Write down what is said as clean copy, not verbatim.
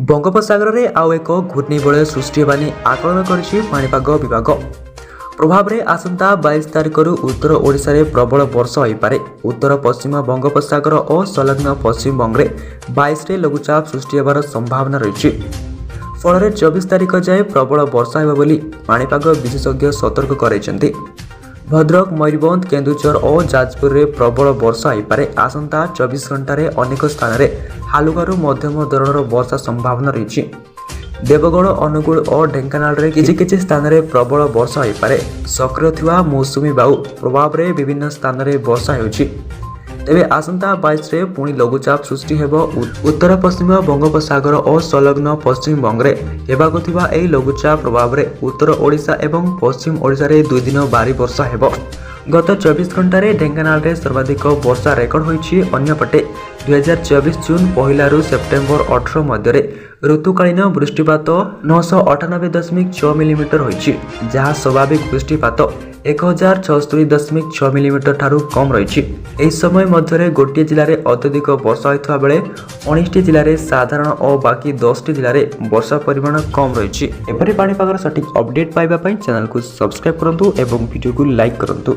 बंगोपसागर में आउ एक घूर्णिबलय सृष्टि होगा आकलन करिपाग विभाग प्रभाव में आसंता 22 तारिख उत्तर ओडिशा रे प्रबल वर्षा होइपारे। उत्तर पश्चिम बंगोपसागर और संलग्न पश्चिम बंगे 22 रे लघुचाप सृष्टि होबार संभावना रही। फल 24 तारिख जाए प्रबल वर्षा होगा बोली पाणीपाग विशेषज्ञ सतर्क कराइछन्ति। भद्रक, मयूरभंज, केन्दुझर और जाजपुर में प्रबल वर्षा होइपारे। आसंता 24 घंटा रे अनेक स्थान रे हालुकारू मध्यम धरणर वर्षा संभावना रही। देवगढ़, अनुगुल और ढेंकानाल रे किछि स्थान रे प्रबल वर्षा होइपारे। सक्रिय थिबा मौसुमी बायु प्रभाव रे विभिन्न स्थान रे वर्षा हेउछि। तेबे आसंता 22 रे पुणी लघुचाप सृष्टि हेबो। उत्तर पश्चिम बंगोपसागर और संलग्न पश्चिम बंगे हेबाकु थिबा एही लघुचाप प्रभाव रे उत्तर ओडिशा एवं पश्चिम ओडिशा रे 2 दिन भारी वर्षा हेबो। गत 24 घंटा रे ढेंकानाल रे सर्वाधिक वर्षा रेकर्ड होइछि। अन्यपटे 2024 जून 1 रु सेप्टेम्बर 18 मध्य ऋतुकालीन वृष्टिपात 998.6 मिलीमीटर होइछि, जहाँ स्वाभाविक वृष्टिपात 1076.6 मिलीमीटर ठारू कम रही। एही समय मध्य गोटे जिले में अत्यधिक वर्षा होता बेले 19 जिले में साधारण और बाकी 10 जिले में वर्षा परिमाण कम रही। एपरी पाणीपागर सठिक अपडेट पाइबा चैनल को सब्सक्राइब करंतु एवं वीडियो को लाइक करंतु।